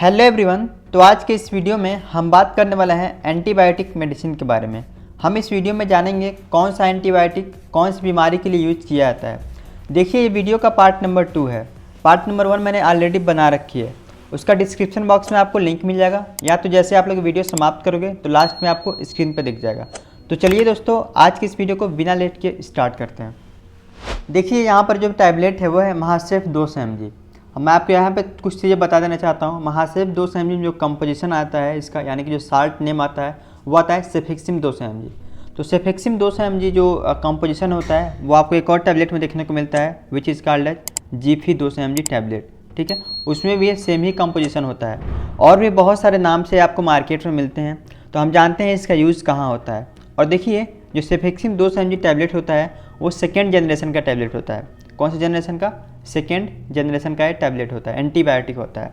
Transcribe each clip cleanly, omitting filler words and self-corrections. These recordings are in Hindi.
Hello everyone. तो आज के इस वीडियो में हम बात करने वाला है एंटीबायोटिक मेडिसिन के बारे में। हम इस वीडियो में जानेंगे कौन सा एंटीबायोटिक कौन सी बीमारी के लिए यूज किया जाता है। देखिए, ये वीडियो का पार्ट नंबर 2 है। पार्ट नंबर 1 मैंने ऑलरेडी बना रखी है, उसका डिस्क्रिप्शन बॉक्स में आपको लिंक मिल जाएगा, या तो जैसे आप लोग वीडियो समाप्त करोगे तो लास्ट में आपको स्क्रीन पर दिख जाएगा। तो चलिए दोस्तों, आज की इस वीडियो को बिना लेट के स्टार्ट करते हैं। देखिए, यहाँ पर जो टैबलेट है वो है महासेफ 200 mg। मैं आपको यहाँ पे कुछ चीज़ें बता देना चाहता हूँ। महासेफ 200 mg में जो कंपोजिशन आता है इसका, यानी कि जो साल्ट नेम आता है वो आता है सेफेक्सिम 200 mg। तो सेफेक्सिम 200 mg जो कंपोजिशन होता है वो आपको एक और टैबलेट में देखने को मिलता है, विच इज़ कॉल्ड एज जीफी 200 mg टैबलेट। ठीक है, उसमें भी ये सेम ही कंपोजिशन होता है और भी बहुत सारे नाम से आपको मार्केट में मिलते हैं। तो हम जानते हैं इसका यूज़ कहाँ होता है। और देखिए, जो सेफेक्सिम 200 mg टैबलेट होता है वो सेकेंड जनरेशन का टैबलेट होता है। कौन सी जनरेशन का? सेकेंड जनरेशन का ये टैबलेट होता है, एंटीबायोटिक होता है।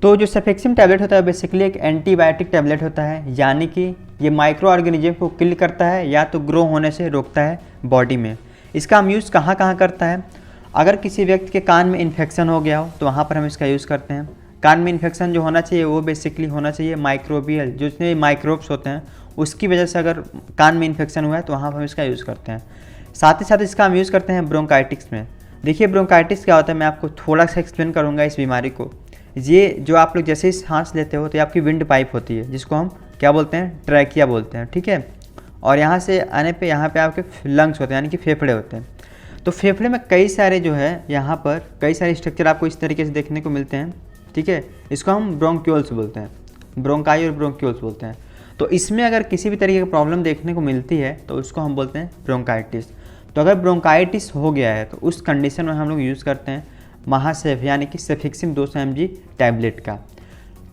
तो जो सेफेक्सिम टैबलेट होता है बेसिकली एक एंटीबायोटिक टैबलेट होता है, यानी कि ये माइक्रो ऑर्गेनिज्म को किल करता है या तो ग्रो होने से रोकता है बॉडी में। इसका हम यूज़ कहाँ कहाँ करता है? अगर किसी व्यक्ति के कान में इन्फेक्शन हो गया हो तो वहाँ पर हम इसका यूज़ करते हैं। कान में इन्फेक्शन जो होना चाहिए वो बेसिकली होना चाहिए माइक्रोबियल, जो इसमें माइक्रोब्स होते हैं उसकी वजह से अगर कान में इन्फेक्शन हुआ है तो वहाँ पर हम इसका यूज़ करते हैं। साथ ही साथ इसका हम यूज़ करते हैं ब्रोंकाइटिस में। देखिए, ब्रोंकाइटिस क्या होता है मैं आपको थोड़ा सा एक्सप्लेन करूँगा इस बीमारी को। ये जो आप लोग जैसे ही सांस लेते हो तो ये आपकी विंड पाइप होती है, जिसको हम क्या बोलते हैं? ट्रैकिया बोलते हैं। ठीक है, और यहाँ से आने पे यहाँ पे आपके लंग्स होते हैं, यानी कि फेफड़े होते हैं। तो फेफड़े में कई सारे जो है यहाँ पर कई सारे स्ट्रक्चर आपको इस तरीके से देखने को मिलते हैं। ठीक है, इसको हम ब्रोंक्यूल्स बोलते हैं, ब्रोंकाई और ब्रोंक्यूल्स बोलते हैं। तो इसमें अगर किसी भी तरीके की प्रॉब्लम देखने को मिलती है तो उसको हम बोलते हैं ब्रोंकाइटिस। तो अगर ब्रोंकाइटिस हो गया है तो उस कंडीशन में हम लोग यूज़ करते हैं महासेफ, यानी कि सेफेक्सिम 200 mg टैबलेट का।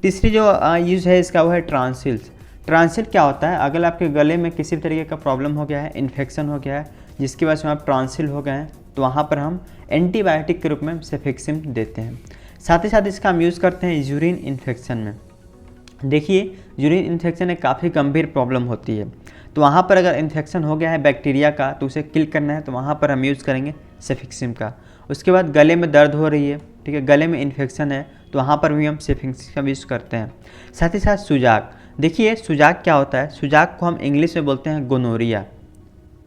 तीसरी जो यूज़ है इसका वो है ट्रांसिल्स। ट्रांसिल क्या होता है? अगर आपके गले में किसी भी तरीके का प्रॉब्लम हो गया है, इन्फेक्शन हो गया है जिसकी वजह से आप ट्रांसिल हो गए हैं, तो वहाँ पर हम एंटीबायोटिक के रूप में सेफेक्सिम देते हैं। साथ ही साथ इसका हम यूज़ करते हैं यूरिन इन्फेक्शन में। देखिए, यूरिन इन्फेक्शन एक काफ़ी गंभीर प्रॉब्लम होती है, तो वहाँ पर अगर इन्फेक्शन हो गया है बैक्टीरिया का तो उसे किल करना है तो वहाँ पर हम यूज़ करेंगे सेफेक्सिम का। उसके बाद गले में दर्द हो रही है, ठीक है, गले में इन्फेक्शन है तो वहाँ पर भी हम सेफेक्सिम का यूज़ करते हैं। साथ ही साथ सुजाक। देखिए, सुजाक क्या होता है? सुजाक को हम इंग्लिश में बोलते हैं गोनोरिया।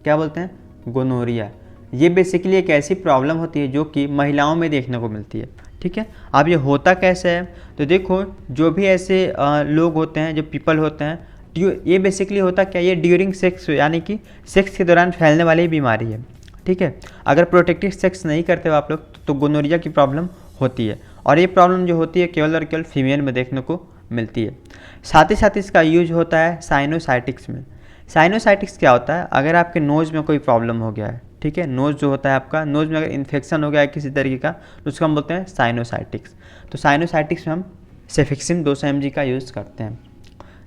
क्या बोलते हैं? गोनोरिया। ये बेसिकली एक ऐसी प्रॉब्लम होती है जो कि महिलाओं में देखने को मिलती है। ठीक है, अब ये होता कैसे है? तो देखो, जो भी ऐसे लोग होते हैं, जो पीपल होते हैं, ये बेसिकली होता क्या? ये ड्यूरिंग सेक्स, यानी कि सेक्स के दौरान फैलने वाली बीमारी है। ठीक है, अगर प्रोटेक्टिव सेक्स नहीं करते हो आप लोग तो गोनोरिया की प्रॉब्लम होती है, और ये प्रॉब्लम जो होती है केवल और केवल फीमेल में देखने को मिलती है। साथ ही साथ इसका यूज होता है साइनोसाइटिक्स में। साइनोसाइटिक्स क्या होता है? अगर आपके नोज़ में कोई प्रॉब्लम हो गया है, ठीक है, नोज़ जो होता है आपका, नोज़ में अगर इन्फेक्शन हो गया है किसी तरीके का तो उसको हम बोलते हैं साइनोसाइटिक्स। तो साइनोसाइटिक्स में हम सेफेक्सिम 200 mg का यूज़ करते हैं।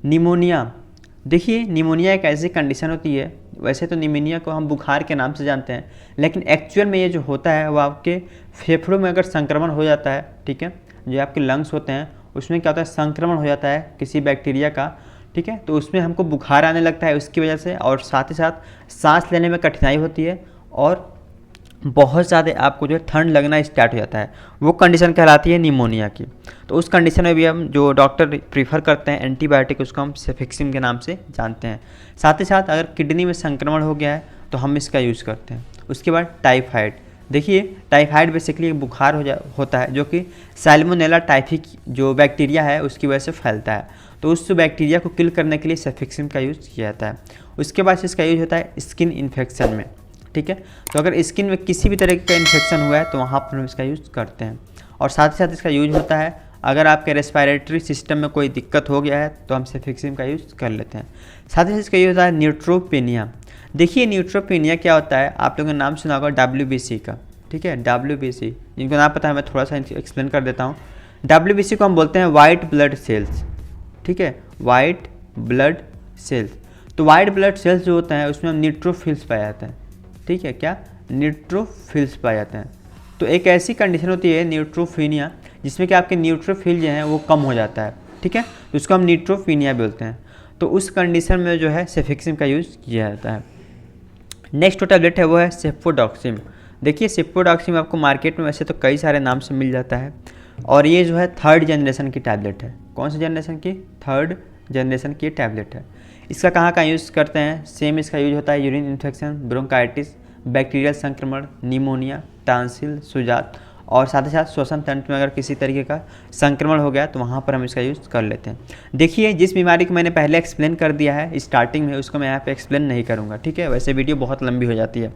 निमोनिया। देखिए, निमोनिया एक ऐसी कंडीशन होती है, वैसे तो निमोनिया को हम बुखार के नाम से जानते हैं, लेकिन एक्चुअल में ये जो होता है वो आपके फेफड़ों में अगर संक्रमण हो जाता है, ठीक है, जो आपके लंग्स होते हैं उसमें क्या होता है? संक्रमण हो जाता है किसी बैक्टीरिया का, ठीक है, तो उसमें हमको बुखार आने लगता है उसकी वजह से, और साथ ही साथ सांस लेने में कठिनाई होती है और बहुत ज़्यादा आपको जो है ठंड लगना स्टार्ट हो जाता है। वो कंडीशन कहलाती है निमोनिया की। तो उस कंडीशन में भी हम जो डॉक्टर प्रीफर करते हैं एंटीबायोटिक, उसको हम सेफेक्सिम के नाम से जानते हैं। साथ ही साथ अगर किडनी में संक्रमण हो गया है तो हम इसका यूज़ करते हैं। उसके बाद टाइफाइड। देखिए, टाइफाइड बेसिकली एक बुखार होता है जो कि सैल्मोनेला टाइफिक जो बैक्टीरिया है उसकी वजह से फैलता है, तो उस बैक्टीरिया को किल करने के लिए सेफेक्सिम का यूज़ किया जाता है। उसके बाद इसका यूज होता है स्किन इन्फेक्शन में। ठीक है, तो अगर स्किन में किसी भी तरह का इन्फेक्शन हुआ है तो वहाँ पर हम इसका यूज़ करते हैं। और साथ ही साथ इसका यूज होता है अगर आपके रेस्पिरेटरी सिस्टम में कोई दिक्कत हो गया है तो हम सेफेक्सिम का यूज़ कर लेते हैं। साथ ही साथ इसका यूज होता है न्यूट्रोपेनिया। देखिए, न्यूट्रोपेनिया क्या होता है? आप लोगों ने नाम सुना होगा WBC का। ठीक है, WBC, जिनको ना पता है मैं थोड़ा सा एक्सप्लेन कर देता हूँ। WBC को हम बोलते हैं वाइट ब्लड सेल्स। ठीक है, वाइट ब्लड सेल्स। तो वाइट ब्लड सेल्स जो होते हैं उसमें हम न्यूट्रोफिल्स पाए जाते हैं। ठीक है, क्या? न्यूट्रोफिल्स पाए जाते हैं। तो एक ऐसी कंडीशन होती है न्यूट्रोफीनिया जिसमें कि आपके न्यूट्रोफिल जो हैं वो कम हो जाता है। ठीक है, तो उसको हम न्यूट्रोफीनिया बोलते हैं। तो उस कंडीशन में जो है सेफेक्सिम का यूज़ किया जाता है। नेक्स्ट जो टैबलेट है वो है सेफोडॉक्सिम। देखिए, सेफोडॉक्सिम आपको मार्केट में वैसे तो कई सारे नाम से मिल जाता है, और ये जो है 3rd जनरेशन की टैबलेट है। कौन सी जनरेशन की? 3rd जनरेशन की टैबलेट है। इसका कहाँ यूज़ करते हैं? सेम इसका यूज होता है यूरिन इन्फेक्शन, ब्रोंकाइटिस, बैक्टीरियल संक्रमण, निमोनिया, टांसिल, सुजात और साथ ही साथ श्वसन तंत्र में अगर किसी तरीके का संक्रमण हो गया तो वहाँ पर हम इसका यूज़ कर लेते हैं। देखिए, जिस बीमारी को मैंने पहले एक्सप्लेन कर दिया है स्टार्टिंग में, उसको मैं यहाँ पे एक्सप्लेन नहीं करूँगा, ठीक है? वैसे वीडियो बहुत लंबी हो जाती है,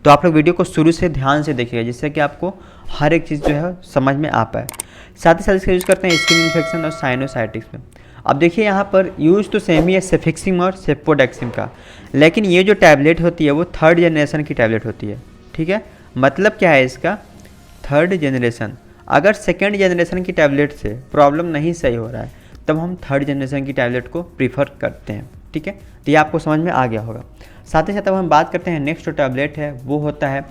तो आप लोग वीडियो को शुरू से ध्यान से देखिएगा, जिससे कि आपको हर एक चीज़ जो है समझ में आ पाए। साथ ही साथ इसका यूज़ करते हैं स्किन इन्फेक्शन और साइनोसाइटिस में। अब देखिए, यहाँ पर यूज़ तो सेम ही है सेफिक्सिम और सेपोडेक्सिम का, लेकिन ये जो टैबलेट होती है वो 3rd जनरेशन की टैबलेट होती है, ठीक है? मतलब क्या है इसका? 3rd generation. अगर 2nd जनरेशन की टैबलेट से प्रॉब्लम नहीं सही हो रहा है तब हम 3rd जनरेशन की टैबलेट को प्रीफर करते हैं, ठीक है? तो ये आपको समझ में आ गया होगा। साथ ही साथ अब हम बात करते हैं नेक्स्ट जो टैबलेट है वो होता है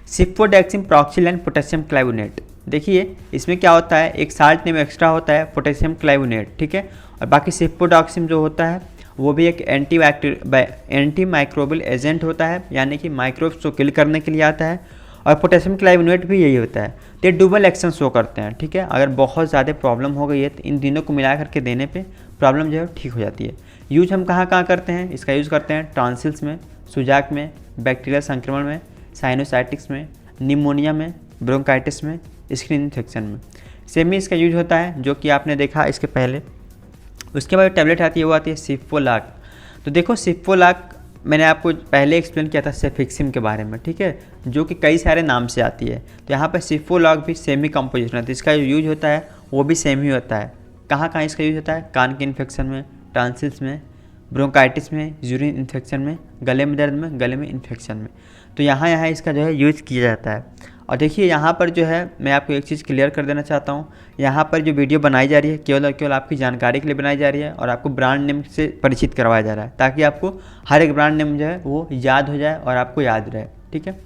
सिप्रोडेक्सिम प्रॉक्सिल एंड पोटेशियम क्लाइवोनेट। देखिए, इसमें क्या होता है, एक साल्ट नेम एक्स्ट्रा होता है पोटेशियम क्लाइवोनेट, ठीक है? और बाकी सिप्रोडेक्सिम जो होता है वो भी एक एंटी माइक्रोबियल एजेंट होता है, यानी कि माइक्रोब्स को किल करने के लिए आता है। और पोटेशियम क्लाइवोनेट भी यही होता है। तो ये डुबल एक्शन शो करते हैं, ठीक है? अगर बहुत ज़्यादा प्रॉब्लम हो गई है तो इन तीनों को मिला करके देने पे प्रॉब्लम जो है ठीक हो जाती है। यूज हम कहाँ करते हैं? इसका यूज़ करते हैं टॉन्सिल्स में, सुजाक में, बैक्टीरियल संक्रमण में, साइनोसाइटिस में, निमोनिया में, ब्रोंकाइटिस में, स्किन इन्फेक्शन में। सेम ही इसका यूज होता है जो कि आपने देखा इसके पहले। उसके बाद टैबलेट आती है वो आती है सिप्रोलाक। तो देखो, सिप्रोलाक मैंने आपको पहले एक्सप्लेन किया था सेफिक्सिम के बारे में, ठीक है? जो कि कई सारे नाम से आती है। तो यहाँ पर सिप्रोलाक भी सेम ही कंपोजिशन है, तो इसका जो यूज होता है वो भी सेम ही होता है। कहाँ इसका यूज होता है? कान के इन्फेक्शन में, टॉन्सिल्स में, ब्रोंकाइटिस में, यूरिन इन्फेक्शन में, गले में दर्द में, गले में इन्फेक्शन में। तो यहाँ इसका जो है यूज किया जाता है। और देखिए, यहाँ पर जो है मैं आपको एक चीज़ क्लियर कर देना चाहता हूँ, यहाँ पर जो वीडियो बनाई जा रही है केवल और केवल आपकी जानकारी के लिए बनाई जा रही है और आपको ब्रांड नेम से परिचित करवाया जा रहा है, ताकि आपको हर एक ब्रांड नेम जो है वो याद हो जाए और आपको याद रहे, ठीक है?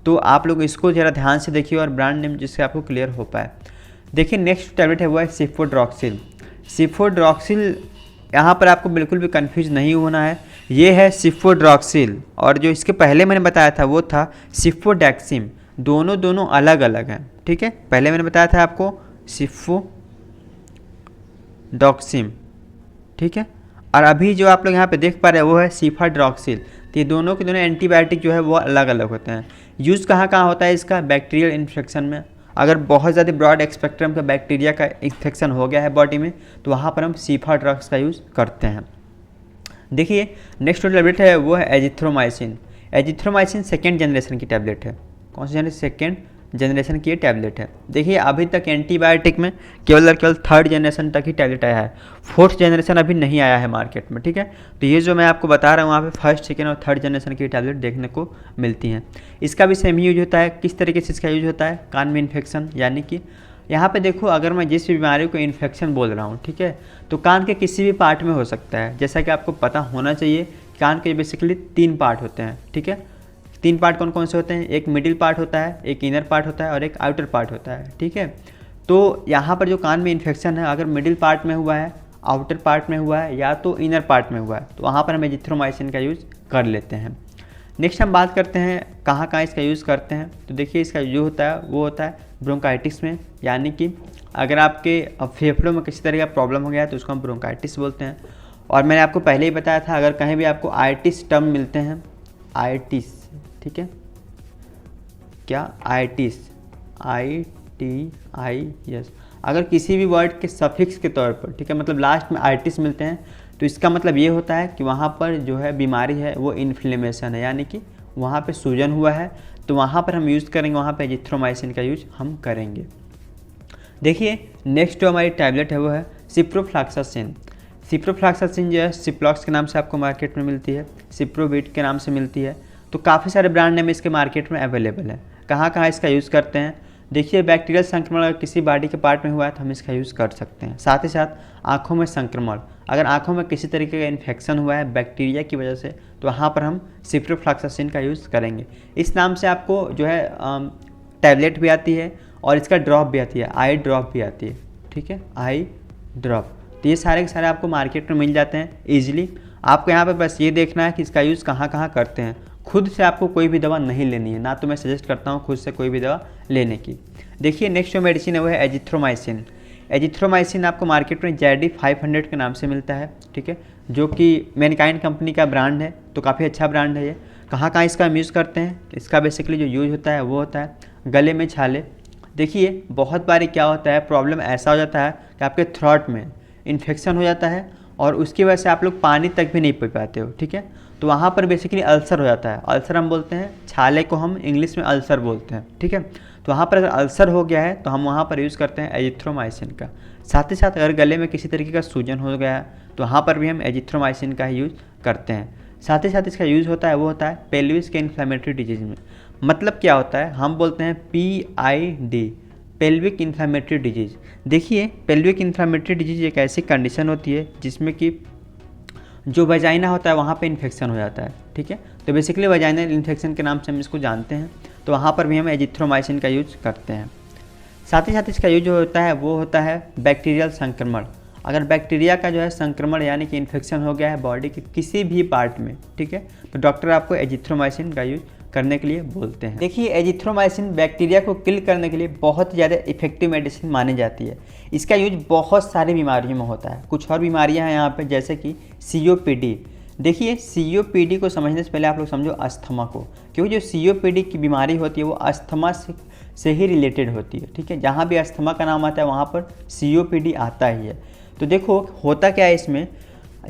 तो आप लोग इसको ज़रा ध्यान से देखिए और ब्रांड नेम जिससे आपको क्लियर हो पाए। देखिए, नेक्स्ट टैबलेट है वो है सिप्रोड्रॉक्सिल। सिप्रोड्रॉक्सिल, यहाँ पर आपको बिल्कुल भी कन्फ्यूज नहीं होना है, ये है सिप्रोड्रॉक्सिल। और जो इसके पहले मैंने बताया था वो था सिप्रोडेक्सिम। दोनों अलग अलग हैं, ठीक है? पहले मैंने बताया था आपको सिप्रोडॉक्सिम, ठीक है? और अभी जो आप लोग यहाँ पे देख पा रहे हैं वो है सिप्रोड्रॉक्सिल। तो ये दोनों के दोनों एंटीबायोटिक जो है वो अलग अलग होते हैं। यूज़ कहाँ होता है इसका? बैक्टीरियल इन्फेक्शन में। अगर बहुत ज़्यादा ब्रॉड स्पेक्ट्रम का बैक्टीरिया का इन्फेक्शन हो गया है बॉडी में तो वहाँ पर हम सिप्रोड्रॉक्स का यूज़ करते हैं। देखिए, नेक्स्ट जो टैबलेट है वो है एजिथ्रोमाइसिन। एजिथ्रोमाइसिन 2nd जनरेशन की टैबलेट है। कौन सी जनरेशन? 2nd जनरेशन की ये टैबलेट है। देखिए, अभी तक एंटीबायोटिक में केवल और केवल 3rd जनरेशन तक ही टैबलेट आया है, 4th जनरेशन अभी नहीं आया है मार्केट में, ठीक है? तो ये जो मैं आपको बता रहा हूँ वहाँ पे 1st, 2nd और 3rd जनरेशन की टैबलेट देखने को मिलती हैं। इसका भी सेम यूज होता है। किस तरीके से इसका यूज होता है? कान में इन्फेक्शन, यानी कि यहाँ पे देखो, अगर मैं जिस भी बीमारी को इन्फेक्शन बोल रहा हूँ, ठीक है, तो कान के किसी भी पार्ट में हो सकता है। जैसा कि आपको पता होना चाहिए, कान के बेसिकली 3 पार्ट होते हैं, ठीक है? 3 पार्ट कौन से होते हैं? एक मिडिल पार्ट होता है, एक इनर पार्ट होता है और एक आउटर पार्ट होता है, ठीक है? तो यहाँ पर जो कान में इन्फेक्शन है, अगर मिडिल पार्ट में हुआ है, आउटर पार्ट में हुआ है या तो इनर पार्ट में हुआ है, तो वहाँ पर हम एजिथ्रोमाइसिन का यूज़ कर लेते हैं। नेक्स्ट हम बात करते हैं कहाँ इसका यूज़ करते हैं। तो देखिए, इसका जो होता है वो होता है ब्रोंकाइटिस में, यानी कि अगर आपके फेफड़ों में किसी तरह का प्रॉब्लम हो गया है तो उसको हम ब्रोंकाइटिस बोलते हैं। और मैंने आपको पहले ही बताया था, अगर कहीं भी आपको आइटिस टर्म मिलते हैं, आइटिस, ठीक है? क्या? आइटिस, ITIS, अगर किसी भी वर्ड के सफिक्स के तौर पर, ठीक है, मतलब लास्ट में आइटिस मिलते हैं, तो इसका मतलब ये होता है कि वहाँ पर जो है बीमारी है वो इन्फ्लेमेशन है, यानी कि वहाँ पे सूजन हुआ है, तो वहाँ पर हम यूज़ करेंगे, वहाँ पे एजिथ्रोमाइसिन का यूज हम करेंगे। देखिए, नेक्स्ट जो हमारी टैबलेट है वो है सिप्रोफ्लॉक्सासिन। सिप्रोफ्लॉक्सासिन जो है सिप्लॉक्स के नाम से आपको मार्केट में मिलती है, सिप्रोविट के नाम से मिलती है। तो काफ़ी सारे ब्रांड नेम इसके मार्केट में अवेलेबल है। कहाँ इसका यूज़ करते हैं? देखिए, बैक्टीरियल संक्रमण अगर किसी बॉडी के पार्ट में हुआ है तो हम इसका यूज़ कर सकते हैं। साथ ही साथ आँखों में संक्रमण, अगर आँखों में किसी तरीके का इन्फेक्शन हुआ है बैक्टीरिया की वजह से, तो वहाँ पर हम सिप्रोफ्लॉक्सासिन का यूज़ करेंगे। इस नाम से आपको जो है टैबलेट भी आती है और इसका ड्रॉप भी आती है, आई ड्रॉप भी आती है, ठीक है? आई ड्रॉप। तो ये सारे के सारे आपको मार्केट में मिल जाते हैं ईजिली। आपको यहाँ पे बस ये देखना है कि इसका यूज़ कहाँ करते हैं। खुद से आपको कोई भी दवा नहीं लेनी है, ना तो मैं सजेस्ट करता हूँ खुद से कोई भी दवा लेने की। देखिए नेक्स्ट जो मेडिसिन है वो है एजिथ्रोमाइसिन। एजिथ्रोमाइसिन आपको मार्केट में JD 500 के नाम से मिलता है, ठीक है, जो कि मैनकाइंड कंपनी का ब्रांड है, तो काफ़ी अच्छा ब्रांड है ये। कहाँ कहाँ इसका हम यूज़ करते हैं, इसका बेसिकली जो यूज होता है वो होता है गले में छाले। देखिए बहुत बार क्या होता है, प्रॉब्लम ऐसा हो जाता है कि आपके थ्रोट में इन्फेक्शन हो जाता है और उसकी वजह से आप लोग पानी तक भी नहीं पी पाते हो, ठीक है, तो वहाँ पर बेसिकली अल्सर हो जाता है। अल्सर हम बोलते हैं, छाले को हम इंग्लिश में अल्सर बोलते हैं, ठीक है। तो वहाँ पर अगर अल्सर हो गया है तो हम वहाँ पर यूज़ करते हैं एजिथ्रोमाइसिन का। साथ ही साथ अगर गले में किसी तरीके का सूजन हो गया है तो वहाँ पर भी हम एजिथ्रोमाइसिन का ही यूज़ करते हैं। साथ ही साथ इसका यूज़ होता है वो होता है पेल्विस के इन्फ्लेमेटरी डिजीज़ में। मतलब क्या होता है, हम बोलते हैं PID, पेल्विक इन्फ्लेमेटरी डिजीज़। देखिए पेल्विक इन्फ्लेमेटरी डिजीज़ एक ऐसी कंडीशन होती है जिसमें कि जो वजाइना होता है वहाँ पे इन्फेक्शन हो जाता है, ठीक है, तो बेसिकली वजाइनल इन्फेक्शन के नाम से हम इसको जानते हैं, तो वहाँ पर भी हम एजिथ्रोमाइसिन का यूज करते हैं। साथ ही साथ इसका यूज जो होता है वो होता है बैक्टीरियल संक्रमण। अगर बैक्टीरिया का जो है संक्रमण यानी कि इन्फेक्शन हो गया है बॉडी के किसी भी पार्ट में, ठीक है, तो डॉक्टर आपको एजिथ्रोमाइसिन का यूज करने के लिए बोलते हैं। देखिए एजिथ्रोमाइसिन बैक्टीरिया को किल करने के लिए बहुत ज़्यादा इफेक्टिव मेडिसिन मानी जाती है। इसका यूज बहुत सारी बीमारियों में होता है। कुछ और बीमारियां हैं यहाँ पे जैसे कि COPD। देखिए COPD को समझने से पहले आप लोग समझो अस्थमा को, क्योंकि जो COPD की बीमारी होती है वो अस्थमा से ही रिलेटेड होती है, ठीक है। जहाँ भी अस्थमा का नाम आता है वहाँ पर COPD आता ही है। तो देखो होता क्या है इसमें,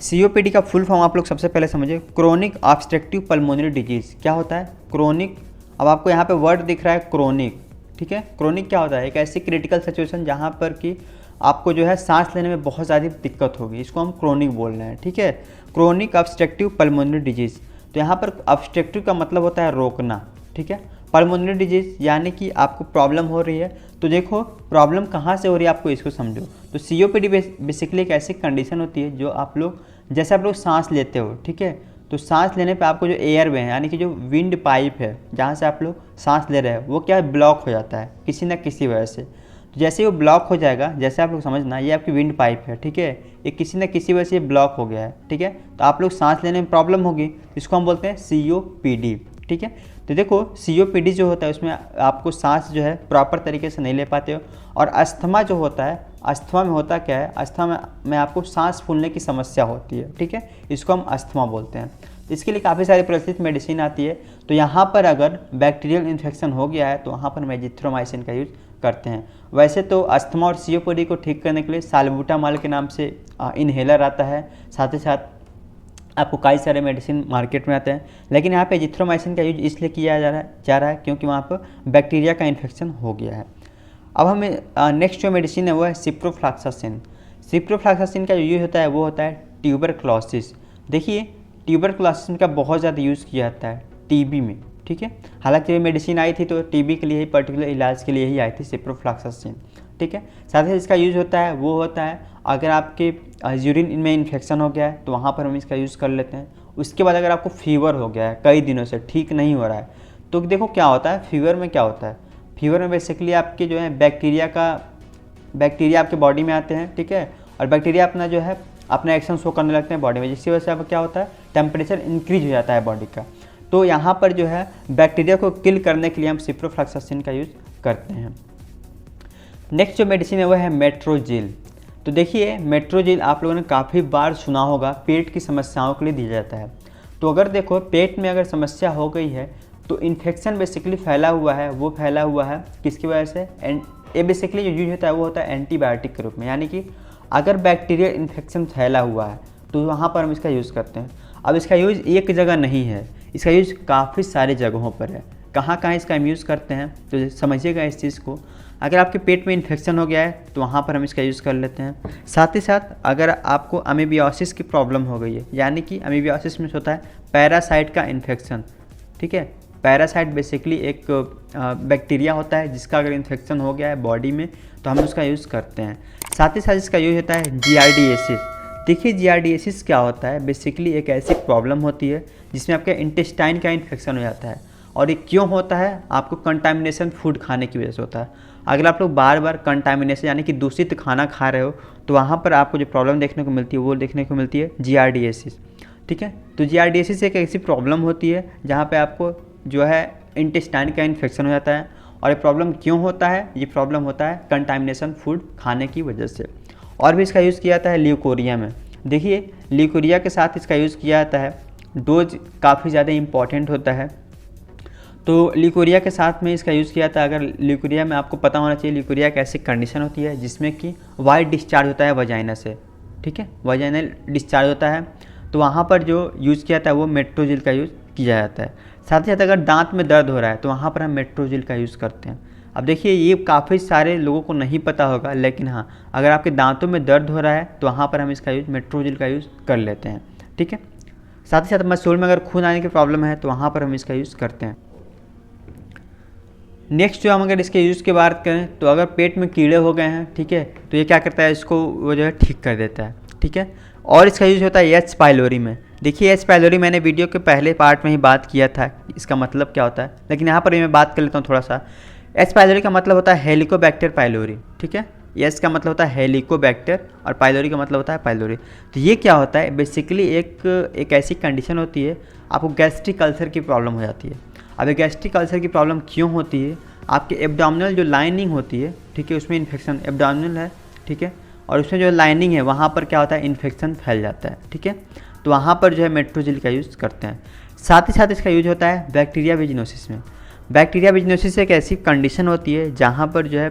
COPD का फुल फॉर्म आप लोग सबसे पहले समझिए, क्रोनिक ऑब्स्ट्रक्टिव पल्मोनरी डिजीज़। क्या होता है क्रोनिक, अब आपको यहाँ पे वर्ड दिख रहा है क्रोनिक, ठीक है। क्रोनिक क्या होता है, एक ऐसी क्रिटिकल सिचुएशन जहाँ पर कि आपको जो है सांस लेने में बहुत ज़्यादा दिक्कत होगी, इसको हम क्रोनिक बोल रहे हैं, ठीक है। क्रोनिक ऑब्स्ट्रक्टिव पल्मोनरी डिजीज़, तो यहाँ पर ऑब्स्ट्रक्टिव का मतलब होता है रोकना, ठीक है। पल्मोनरी डिजीज़ यानी कि आपको प्रॉब्लम हो रही है, तो देखो प्रॉब्लम कहाँ से हो रही है आपको इसको समझो। तो COPD बेसिकली एक ऐसी कंडीशन होती है जो आप लोग, जैसे आप लोग सांस लेते हो, ठीक है, तो सांस लेने पे आपको जो एयर वे है यानी कि जो विंड पाइप है जहाँ से आप लोग सांस ले रहे हैं वो क्या ब्लॉक हो जाता है किसी न किसी वजह से। तो जैसे ही वो ब्लॉक हो जाएगा, जैसे आप लोग समझना ये आपकी विंड पाइप है, ठीक है, ये किसी न किसी वजह से ब्लॉक हो गया है, ठीक है, तो आप लोग सांस लेने में प्रॉब्लम होगी, इसको हम बोलते हैं COPD, ठीक है। तो देखो COPD जो होता है उसमें आपको सांस जो है प्रॉपर तरीके से नहीं ले पाते हो। और अस्थमा जो होता है, अस्थमा में होता क्या है, अस्थमा में आपको सांस फूलने की समस्या होती है, ठीक है, इसको हम अस्थमा बोलते हैं। इसके लिए काफ़ी सारी प्रचलित मेडिसिन आती है। तो यहाँ पर अगर बैक्टीरियल इन्फेक्शन हो गया है तो वहाँ पर हम एजिथ्रोमाइसिन का यूज़ करते हैं। वैसे तो अस्थमा और COPD को ठीक करने के लिए साल्बुटामॉल के नाम से इन्हेलर आता है, साथ ही साथ आपको कई सारे मेडिसिन मार्केट में आते हैं, लेकिन यहाँ पे एजिथ्रोमाइसिन का यूज इसलिए किया जा रहा है क्योंकि वहाँ पर बैक्टीरिया का इन्फेक्शन हो गया है। अब हमें नेक्स्ट जो मेडिसिन है वो है सिप्रोफ्लॉक्सासिन। सिप्रोफ्लॉक्सासिन का जो यूज होता है वो होता है ट्यूबरक्लोसिस। देखिए ट्यूबरक्लोसिस का बहुत ज़्यादा यूज़ किया जाता है TB में, ठीक है। हालांकि ये मेडिसिन आई थी तो TB के लिए ही, पर्टिकुलर इलाज के लिए ही आई थी सिप्रोफ्लॉक्सासिन, ठीक है। साथ ही इसका यूज़ होता है वो होता है अगर आपके यूरिन में इन्फेक्शन हो गया है तो वहाँ पर हम इसका यूज़ कर लेते हैं। उसके बाद अगर आपको फीवर हो गया है कई दिनों से ठीक नहीं हो रहा है, तो देखो क्या होता है फीवर में, क्या होता है फीवर में बेसिकली आपके जो है बैक्टीरिया आपके बॉडी में आते हैं, ठीक है, और बैक्टीरिया अपना जो है अपना एक्शन शो करने लगते हैं बॉडी में, जिसकी वजह से अब क्या होता है टेम्परेचर इंक्रीज हो जाता है बॉडी का। तो यहाँ पर जो है बैक्टीरिया को किल करने के लिए हम सिप्रोफ्लॉक्सासिन का यूज़ करते हैं। नेक्स्ट जो मेडिसिन है वो है मेट्रोजिल। तो देखिए मेट्रोजिल आप लोगों ने काफ़ी बार सुना होगा, पेट की समस्याओं के लिए दिया जाता है। तो अगर देखो पेट में अगर समस्या हो गई है तो इन्फेक्शन बेसिकली फैला हुआ है, वो फैला हुआ है किसकी वजह से, ये बेसिकली जो यूज होता है वो होता है एंटीबायोटिक के रूप में, यानी कि अगर बैक्टीरियल इन्फेक्शन फैला हुआ है तो वहाँ पर हम इसका यूज़ करते हैं। अब इसका यूज़ एक जगह नहीं है, इसका यूज़ काफ़ी सारे जगहों पर है। कहाँ कहाँ इसका हम यूज़ करते हैं तो समझिएगा इस चीज़ को। अगर आपके पेट में इन्फेक्शन हो गया है तो वहाँ पर हम इसका यूज़ कर लेते हैं। साथ ही साथ अगर आपको अमीबियोसिस की प्रॉब्लम हो गई है, यानी कि अमीबियोसिस में होता है पैरासाइट का इन्फेक्शन, ठीक है। पैरासाइट बेसिकली एक बैक्टीरिया होता है जिसका अगर इन्फेक्शन हो गया है बॉडी में तो हम उसका यूज़ करते हैं। साथ ही साथ इसका यूज होता है जियार्डिएसिस। देखिए जियार्डिएसिस क्या होता है, बेसिकली एक ऐसी प्रॉब्लम होती है जिसमें आपके इंटेस्टाइन का इन्फेक्शन हो जाता है। और ये क्यों होता है, आपको कंटामिनेशन फूड खाने की वजह से होता है। अगर आप लोग बार बार कंटामिनेशन यानी कि दूषित खाना खा रहे हो तो वहाँ पर आपको जो प्रॉब्लम देखने को मिलती है वो देखने को मिलती है जियार्डिएसिस। ठीक है। तो GRDSS एक ऐसी प्रॉब्लम होती है जहाँ पे आपको जो है इंटेस्टाइन का इन्फेक्शन हो जाता है। और ये प्रॉब्लम क्यों होता है? ये प्रॉब्लम होता है कंटामिनेशन फूड खाने की वजह से। और भी इसका यूज़ किया जाता है ल्यूकोरिया में। देखिए ल्यूकोरिया के साथ इसका यूज़ किया जाता है, डोज काफ़ी ज़्यादा इम्पॉर्टेंट होता है। तो ल्यूकोरिया के साथ में इसका यूज़ किया था। अगर ल्यूकोरिया में आपको पता होना चाहिए, ल्यूकोरिया एक ऐसी कंडीशन होती है जिसमें कि वाइट डिस्चार्ज होता है वजाइना से, ठीक है, वजाइनल डिस्चार्ज होता है। तो वहाँ पर जो यूज़ किया था वो मेट्रोजिल का यूज़ किया जाता है। साथ ही साथ अगर दांत में दर्द हो रहा है तो वहाँ पर हम मेट्रोजिल का यूज़ करते हैं। अब देखिए ये काफ़ी सारे लोगों को नहीं पता होगा, लेकिन हाँ अगर आपके दांतों में दर्द हो रहा है तो वहाँ पर हम इसका यूज़ मेट्रोजिल का यूज़ कर लेते हैं, ठीक है। साथ ही साथ मसूल में अगर खून आने की प्रॉब्लम है तो वहाँ पर हम इसका यूज़ करते हैं। नेक्स्ट जो हम अगर इसके यूज़ की बात करें तो अगर पेट में कीड़े हो गए हैं, ठीक है, तो ये क्या करता है, इसको वो जो है ठीक कर देता है, ठीक है। और इसका यूज़ होता है एच पाइलोरी में। देखिए एच पाइलोरी मैंने वीडियो के पहले पार्ट में ही बात किया था इसका मतलब क्या होता है, लेकिन यहाँ पर मैं बात कर लेता हूँ थोड़ा सा। एच पाइलोरी का मतलब होता है हेलिकोबैक्टर पाइलोरी, ठीक है। एच का मतलब होता है हेलिकोबैक्टर और पाइलोरी का मतलब होता है पाइलोरी। तो ये क्या होता है, बेसिकली एक ऐसी कंडीशन होती है, आपको गैस्ट्रिक अल्सर की प्रॉब्लम हो जाती है। अब ये गैस्ट्रिक अल्सर की प्रॉब्लम क्यों होती है, आपके एब्डोमिनल जो लाइनिंग होती है, ठीक है, उसमें इन्फेक्शन, एब्डोमिनल है, ठीक है, और उसमें जो लाइनिंग है वहाँ पर क्या होता है, इन्फेक्शन फैल जाता है, ठीक है। तो वहाँ पर जो है मेट्रोजिल का यूज़ करते हैं। साथ ही साथ इसका यूज होता है बैक्टीरिया विजिनोसिस में। बैक्टीरिया विजिनोसिस एक ऐसी कंडीशन होती है जहाँ पर जो है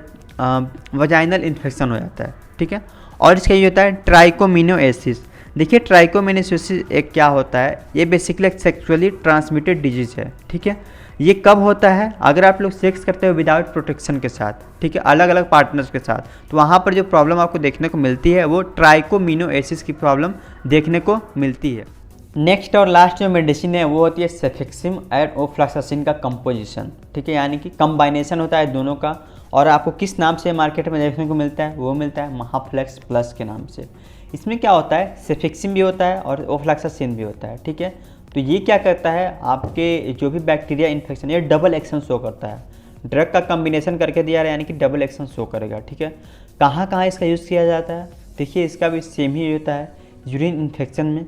वजाइनल इन्फेक्शन हो जाता है, ठीक है। और इसका यूज होता है ट्राइकोमिनोएसिस। देखिए ट्राइकोमिनोएसिस एक क्या होता है, ये बेसिकली एक सेक्सुअली ट्रांसमिटेड डिजीज़ है, ठीक है। ये कब होता है, अगर आप लोग सेक्स करते हो विदाउट प्रोटेक्शन के साथ, ठीक है, अलग अलग पार्टनर्स के साथ, तो वहाँ पर जो प्रॉब्लम आपको देखने को मिलती है वो ट्राइकोमिनोएसिस की प्रॉब्लम देखने को मिलती है। नेक्स्ट और लास्ट जो मेडिसिन है वो होती है सेफेक्सिम एंड ओफ्लैक्सासिन का कंपोजिशन, ठीक है, यानी कि कंबाइनेशन होता है दोनों का। और आपको किस नाम से मार्केट में देखने को मिलता है, वो मिलता है महाफ्लेक्स प्लस के नाम से। इसमें क्या होता है, सेफेक्सिम भी होता है और ओफ्लैक्सासिन भी होता है, ठीक है। तो ये क्या करता है, आपके जो भी बैक्टीरिया इन्फेक्शन, ये डबल एक्शन शो करता है। ड्रग का कम्बिनेशन करके दिया है यानी कि डबल एक्शन शो करेगा, ठीक है। कहाँ कहाँ इसका यूज़ किया जाता है, देखिए इसका भी सेम ही होता है, यूरिन इन्फेक्शन में,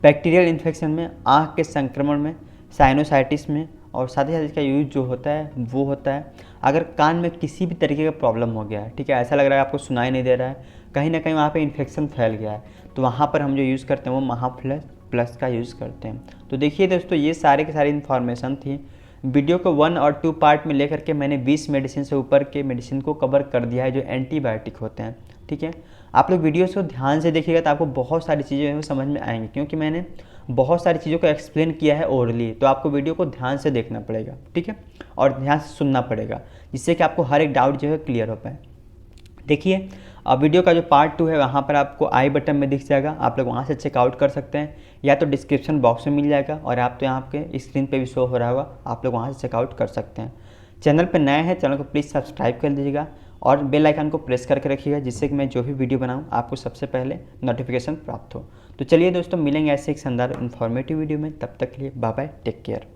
बैक्टीरियल इन्फेक्शन में, आँख के संक्रमण में, साइनोसाइटिस में, और साथ ही साथ इसका यूज जो होता है वो होता है अगर कान में किसी भी तरीके का प्रॉब्लम हो गया है, ठीक है, ऐसा लग रहा है आपको सुनाई नहीं दे रहा है, कहीं ना कहीं वहाँ पे इन्फेक्शन फैल गया है, तो वहाँ पर हम जो यूज़ करते हैं वो महाफ्लेक्स प्लस का यूज़ करते हैं। तो देखिए दोस्तों ये सारे के सारी इन्फॉर्मेशन थी। वीडियो को 1 और 2 पार्ट में लेकर के मैंने 20 मेडिसिन से ऊपर के मेडिसिन को कवर कर दिया है जो एंटीबायोटिक होते हैं, ठीक है। आप लोग वीडियोस को ध्यान से देखिएगा तो आपको बहुत सारी चीज़ें समझ में आएंगी, क्योंकि मैंने बहुत सारी चीज़ों को एक्सप्लेन किया है ओरली, तो आपको वीडियो को ध्यान से देखना पड़ेगा, ठीक है, और ध्यान से सुनना पड़ेगा, जिससे कि आपको हर एक डाउट जो है क्लियर हो पाए। देखिए अब वीडियो का जो पार्ट 2 है वहाँ पर आपको आई बटन में दिख जाएगा, आप लोग वहाँ से चेकआउट कर सकते हैं, या तो डिस्क्रिप्शन बॉक्स में मिल जाएगा, और आप तो यहाँ के स्क्रीन पे भी शो हो रहा होगा, आप लोग वहाँ से चेकआउट कर सकते हैं। चैनल पर नए हैं, चैनल को प्लीज़ सब्सक्राइब कर दीजिएगा और बेल आइकन को प्रेस करके रखिएगा, जिससे कि मैं जो भी वीडियो बनाऊँ आपको सबसे पहले नोटिफिकेशन प्राप्त हो। तो चलिए दोस्तों मिलेंगे ऐसे एक शानदार इन्फॉर्मेटिव वीडियो में, तब तक के लिए बाय बाय, टेक केयर।